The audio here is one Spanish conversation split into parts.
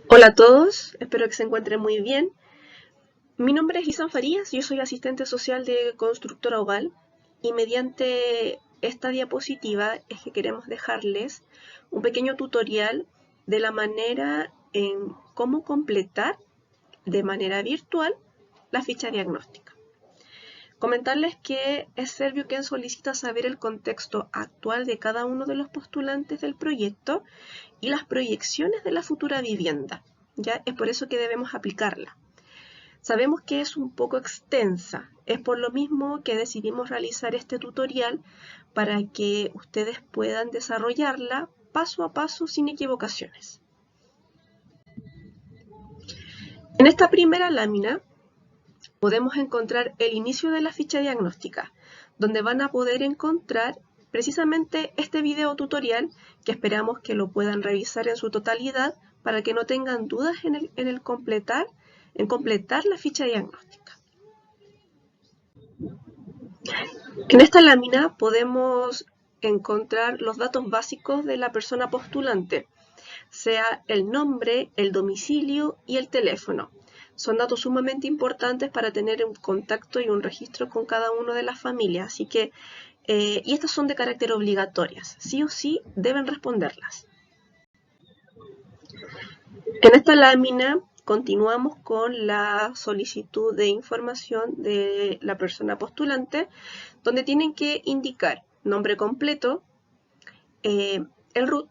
Hola a todos, espero que se encuentren muy bien. Mi nombre es Isan Farías, yo soy asistente social de Constructora Oval y mediante esta diapositiva es que queremos dejarles un pequeño tutorial de la manera en cómo completar de manera virtual la ficha diagnóstica. Comentarles que es Servio quien solicita saber el contexto actual de cada uno de los postulantes del proyecto y las proyecciones de la futura vivienda. Ya es por eso que debemos aplicarla. Sabemos que es un poco extensa, es por lo mismo que decidimos realizar este tutorial para que ustedes puedan desarrollarla paso a paso sin equivocaciones. En esta primera lámina podemos encontrar el inicio de la ficha diagnóstica, donde van a poder encontrar precisamente este video tutorial que esperamos que lo puedan revisar en su totalidad para que no tengan dudas en completar la ficha diagnóstica. En esta lámina podemos encontrar los datos básicos de la persona postulante, sea el nombre, el domicilio y el teléfono. Son datos sumamente importantes para tener un contacto y un registro con cada una de las familias, así que, y estas son de carácter obligatorias, sí o sí deben responderlas. En esta lámina continuamos con la solicitud de información de la persona postulante, donde tienen que indicar nombre completo, el RUT,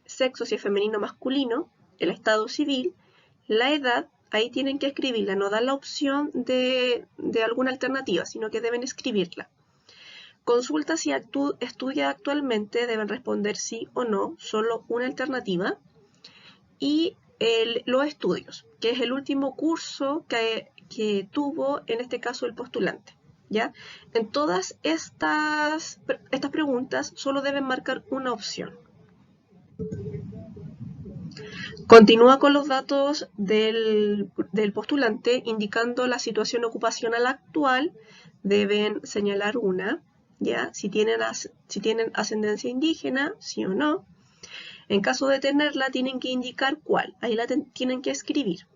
sexo si es femenino o masculino, el estado civil, la edad, ahí tienen que escribirla, no dan la opción de alguna alternativa, sino que deben escribirla. Consulta si estudia actualmente, deben responder sí o no, solo una alternativa. Y los estudios, que es el último curso que tuvo en este caso el postulante. ¿Ya? En todas estas preguntas solo deben marcar una opción. Continúa con los datos del postulante indicando la situación ocupacional actual, deben señalar una, ¿ya? Si tienen ascendencia indígena, sí o no. En caso de tenerla, tienen que indicar cuál, ahí la tienen que escribir.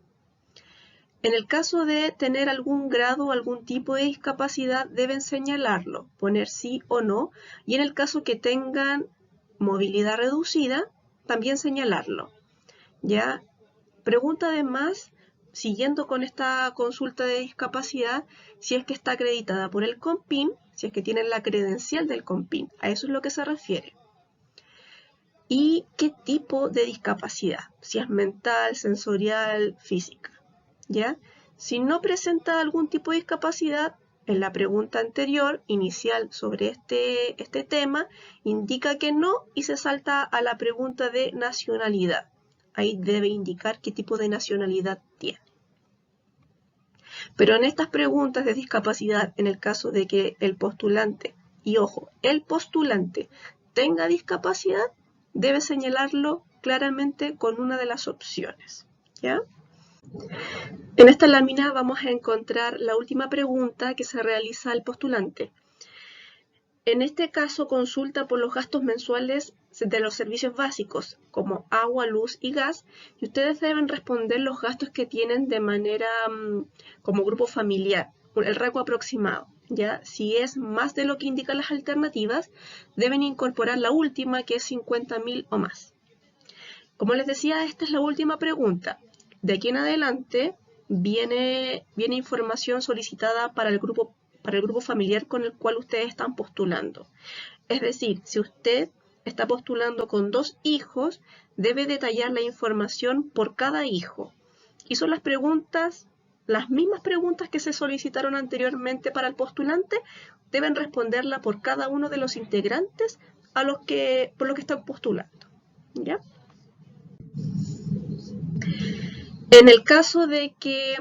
En el caso de tener algún grado o algún tipo de discapacidad, deben señalarlo, poner sí o no, y en el caso que tengan movilidad reducida, también señalarlo. ¿Ya? Pregunta además, siguiendo con esta consulta de discapacidad, si es que está acreditada por el CONPIN, si es que tienen la credencial del CONPIN, a eso es lo que se refiere. Y qué tipo de discapacidad, si es mental, sensorial, física. ¿Ya? Si no presenta algún tipo de discapacidad, en la pregunta anterior, inicial sobre este tema, indica que no y se salta a la pregunta de nacionalidad. Ahí debe indicar qué tipo de nacionalidad tiene. Pero en estas preguntas de discapacidad, en el caso de que el postulante, y ojo, el postulante tenga discapacidad, debe señalarlo claramente con una de las opciones. ¿Ya? En esta lámina vamos a encontrar la última pregunta que se realiza al postulante. En este caso consulta por los gastos mensuales de los servicios básicos, como agua, luz y gas, y ustedes deben responder los gastos que tienen de manera como grupo familiar, el rango aproximado. ¿Ya? Si es más de lo que indican las alternativas, deben incorporar la última, que es 50.000 o más. Como les decía, esta es la última pregunta. De aquí en adelante viene información solicitada para el grupo familiar con el cual ustedes están postulando. Es decir, si usted está postulando con 2 hijos, debe detallar la información por cada hijo. Y son las mismas preguntas que se solicitaron anteriormente para el postulante, deben responderla por cada uno de los integrantes por lo que están postulando. ¿Ya? En el caso de que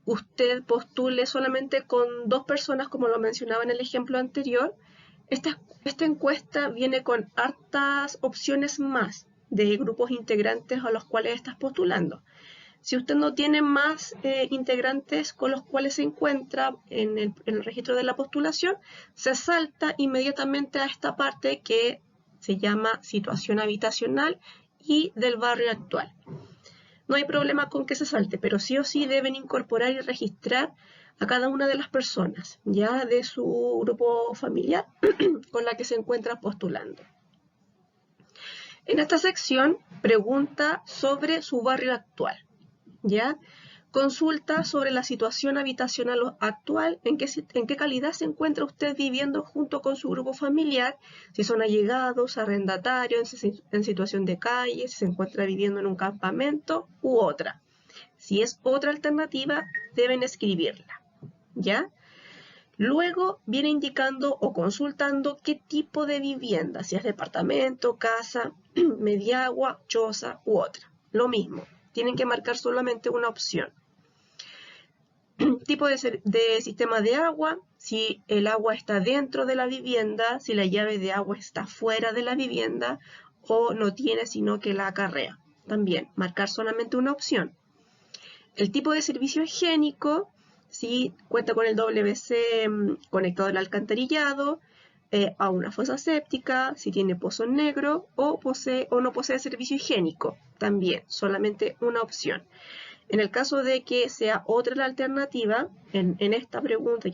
usted postule solamente con 2 personas, como lo mencionaba en el ejemplo anterior, esta encuesta viene con hartas opciones más de grupos integrantes a los cuales estás postulando. Si usted no tiene más integrantes con los cuales se encuentra en el registro de la postulación, se salta inmediatamente a esta parte que se llama situación habitacional y del barrio actual. No hay problema con que se salte, pero sí o sí deben incorporar y registrar a cada una de las personas, ya de su grupo familiar con la que se encuentra postulando. En esta sección pregunta sobre su barrio actual, ¿ya? Consulta sobre la situación habitacional actual, en qué calidad se encuentra usted viviendo junto con su grupo familiar, si son allegados, arrendatarios, en situación de calle, si se encuentra viviendo en un campamento u otra. Si es otra alternativa, deben escribirla, ¿ya? Luego viene indicando o consultando qué tipo de vivienda, si es departamento, casa, mediagua, choza u otra. Lo mismo, tienen que marcar solamente una opción. Tipo de sistema de agua, si el agua está dentro de la vivienda, si la llave de agua está fuera de la vivienda o no tiene sino que la acarrea. También marcar solamente una opción. El tipo de servicio higiénico, si cuenta con el WC conectado al alcantarillado, a una fosa séptica, si tiene pozo negro o no posee servicio higiénico. También solamente una opción. En el caso de que sea otra la alternativa, en esta pregunta y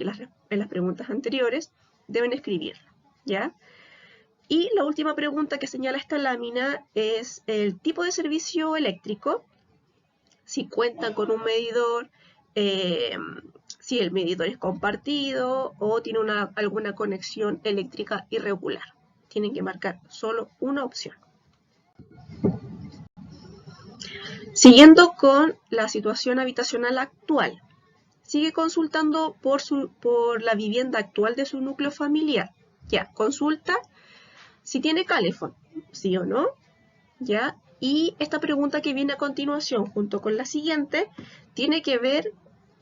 en las preguntas anteriores, deben escribirla, ¿ya? Y la última pregunta que señala esta lámina es el tipo de servicio eléctrico, si cuentan con un medidor, si el medidor es compartido o tiene alguna conexión eléctrica irregular. Tienen que marcar solo una opción. Siguiendo con la situación habitacional actual, sigue consultando por la vivienda actual de su núcleo familiar. Ya, consulta si tiene calefón, sí o no, ya. Y esta pregunta que viene a continuación, junto con la siguiente, tiene que ver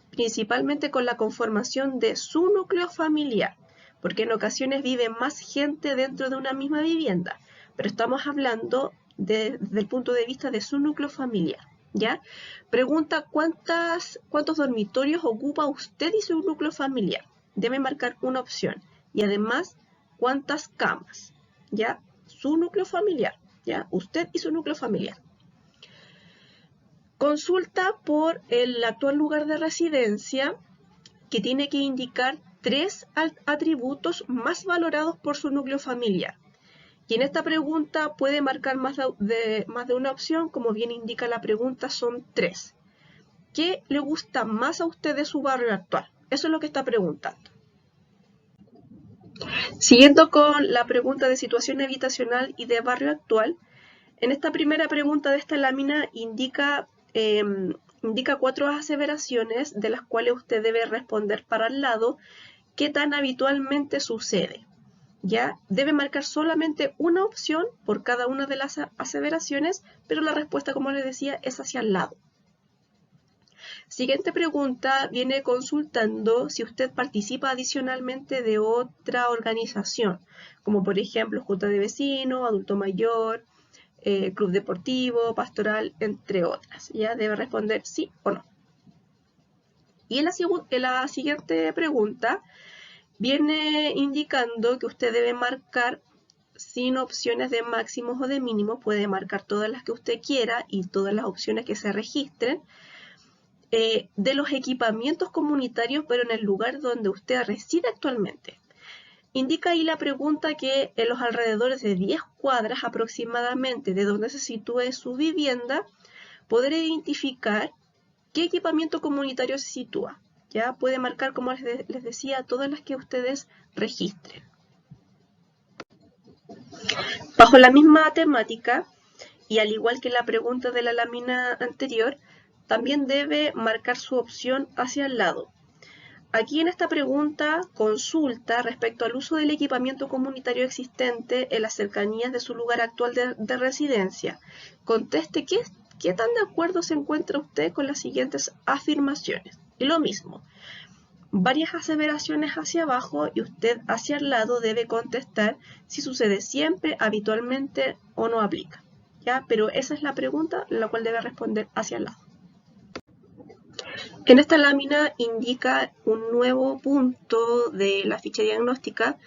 principalmente con la conformación de su núcleo familiar, porque en ocasiones vive más gente dentro de una misma vivienda, pero estamos hablando desde el punto de vista de su núcleo familiar, ¿ya? Pregunta cuántos dormitorios ocupa usted y su núcleo familiar. Debe marcar una opción. Y además, cuántas camas, ¿ya? Su núcleo familiar, ¿ya? Usted y su núcleo familiar. Consulta por el actual lugar de residencia, que tiene que indicar 3 atributos más valorados por su núcleo familiar. Y en esta pregunta puede marcar más de una opción, como bien indica la pregunta, son 3. ¿Qué le gusta más a usted de su barrio actual? Eso es lo que está preguntando. Siguiendo con la pregunta de situación habitacional y de barrio actual, en esta primera pregunta de esta lámina indica 4 aseveraciones de las cuales usted debe responder para el lado qué tan habitualmente sucede. Ya debe marcar solamente una opción por cada una de las aseveraciones, pero la respuesta, como les decía, es hacia el lado. Siguiente pregunta viene consultando si usted participa adicionalmente de otra organización, como por ejemplo Junta de Vecinos, Adulto Mayor, Club Deportivo, Pastoral, entre otras. Ya debe responder sí o no. Y en la siguiente pregunta viene indicando que usted debe marcar sin opciones de máximos o de mínimos, puede marcar todas las que usted quiera y todas las opciones que se registren, de los equipamientos comunitarios, pero en el lugar donde usted reside actualmente. Indica ahí la pregunta que en los alrededores de 10 cuadras aproximadamente de donde se sitúe su vivienda, podrá identificar qué equipamiento comunitario se sitúa. Ya puede marcar, como les decía, todas las que ustedes registren. Bajo la misma temática, y al igual que la pregunta de la lámina anterior, también debe marcar su opción hacia el lado. Aquí en esta pregunta consulta respecto al uso del equipamiento comunitario existente en las cercanías de su lugar actual de residencia. Conteste qué tan de acuerdo se encuentra usted con las siguientes afirmaciones. Y lo mismo, varias aseveraciones hacia abajo y usted hacia el lado debe contestar si sucede siempre, habitualmente o no aplica. ¿Ya? Pero esa es la pregunta, la cual debe responder hacia el lado. En esta lámina indica un nuevo punto de la ficha diagnóstica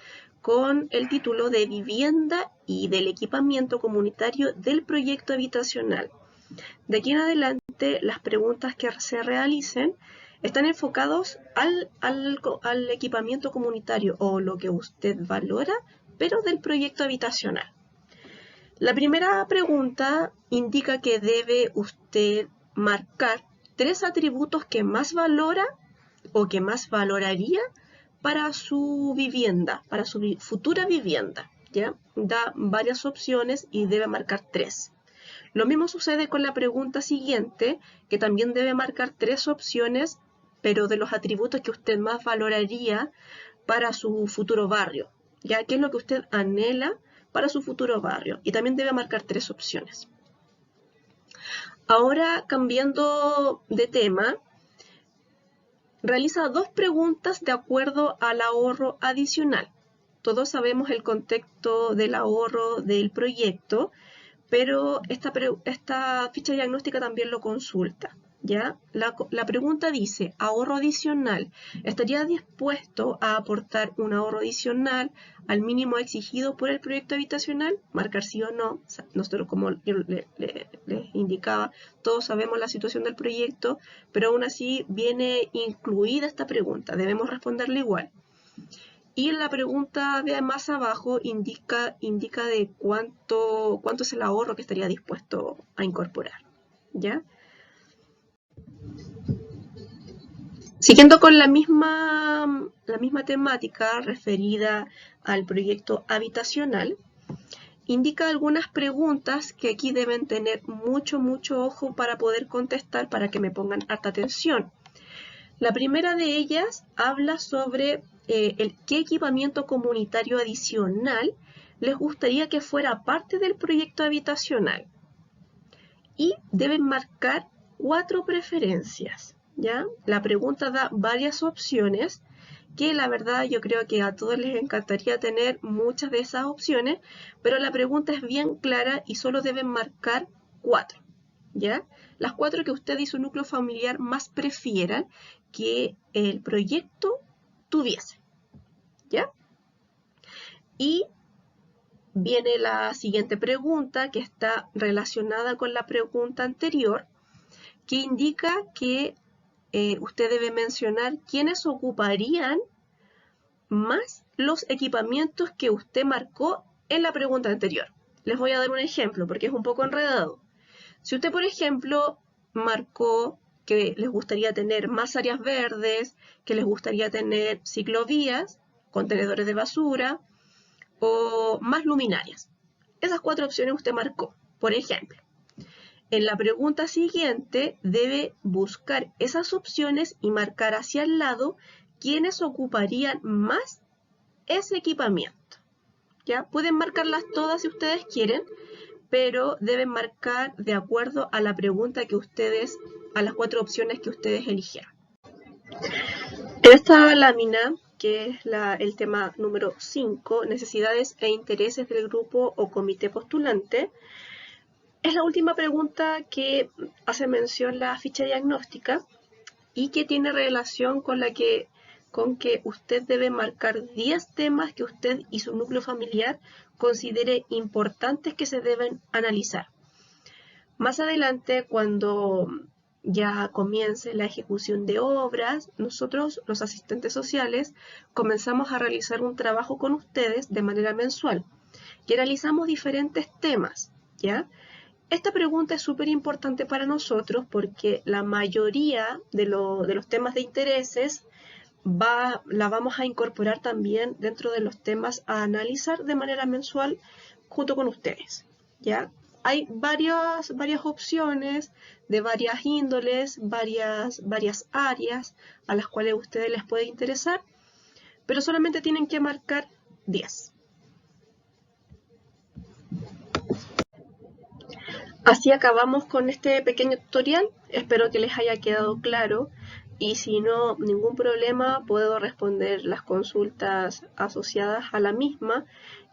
con el título de vivienda y del equipamiento comunitario del proyecto habitacional. De aquí en adelante, las preguntas que se realicen están enfocados al equipamiento comunitario o lo que usted valora, pero del proyecto habitacional. La primera pregunta indica que debe usted marcar 3 atributos que más valora o que más valoraría para su vivienda, para su futura vivienda, ¿ya? Da varias opciones y debe marcar 3. Lo mismo sucede con la pregunta siguiente, que también debe marcar 3 opciones, pero de los atributos que usted más valoraría para su futuro barrio, ¿ya? ¿Qué es lo que usted anhela para su futuro barrio? Y también debe marcar 3 opciones. Ahora, cambiando de tema, realiza 2 preguntas de acuerdo al ahorro adicional. Todos sabemos el contexto del ahorro del proyecto, pero esta ficha diagnóstica también lo consulta, ¿ya? La pregunta dice, ahorro adicional, ¿estaría dispuesto a aportar un ahorro adicional al mínimo exigido por el proyecto habitacional? Marcar sí o no. Nosotros, como yo les indicaba, todos sabemos la situación del proyecto, pero aún así viene incluida esta pregunta, debemos responderla igual. Y la pregunta de más abajo indica de cuánto es el ahorro que estaría dispuesto a incorporar, ¿ya? Siguiendo con la misma temática referida al proyecto habitacional, indica algunas preguntas que aquí deben tener mucho ojo para poder contestar, para que me pongan harta atención. La primera de ellas habla sobre qué equipamiento comunitario adicional les gustaría que fuera parte del proyecto habitacional. Y deben marcar 4 preferencias, ¿ya? La pregunta da varias opciones, que la verdad yo creo que a todos les encantaría tener muchas de esas opciones, pero la pregunta es bien clara y solo deben marcar 4, ¿ya? Las 4 que usted y su núcleo familiar más prefieran que el proyecto tuviese, ¿ya? Y viene la siguiente pregunta, que está relacionada con la pregunta anterior, que indica que usted debe mencionar quiénes ocuparían más los equipamientos que usted marcó en la pregunta anterior. Les voy a dar un ejemplo porque es un poco enredado. Si usted, por ejemplo, marcó que les gustaría tener más áreas verdes, que les gustaría tener ciclovías, contenedores de basura o más luminarias. Esas 4 opciones usted marcó, por ejemplo. En la pregunta siguiente debe buscar esas opciones y marcar hacia el lado quiénes ocuparían más ese equipamiento, ¿ya? Pueden marcarlas todas si ustedes quieren, pero deben marcar de acuerdo a la pregunta que ustedes, a las 4 opciones que ustedes eligieron. En esta lámina, que es el tema número 5, necesidades e intereses del grupo o comité postulante, es la última pregunta que hace mención la ficha diagnóstica y que tiene relación con que usted debe marcar 10 temas que usted y su núcleo familiar considere importantes que se deben analizar. Más adelante, cuando ya comience la ejecución de obras, nosotros, los asistentes sociales, comenzamos a realizar un trabajo con ustedes de manera mensual, que analizamos diferentes temas, ¿ya? Esta pregunta es súper importante para nosotros porque la mayoría de los temas de intereses la vamos a incorporar también dentro de los temas a analizar de manera mensual junto con ustedes, ¿ya? Hay varias opciones de varias índoles, varias áreas a las cuales a ustedes les puede interesar, pero solamente tienen que marcar 10. Así acabamos con este pequeño tutorial. Espero que les haya quedado claro y si no, ningún problema, puedo responder las consultas asociadas a la misma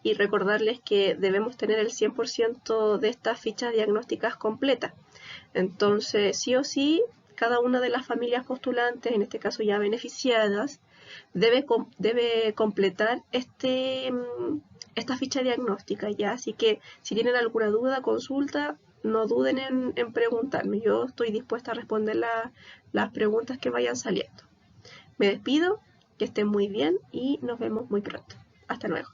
y recordarles que debemos tener el 100% de estas fichas diagnósticas completas. Entonces, sí o sí, cada una de las familias postulantes, en este caso ya beneficiadas, debe completar esta ficha diagnóstica, ¿ya? Así que si tienen alguna duda, consulta, no duden en preguntarme. Yo estoy dispuesta a responder las preguntas que vayan saliendo. Me despido, que estén muy bien y nos vemos muy pronto. Hasta luego.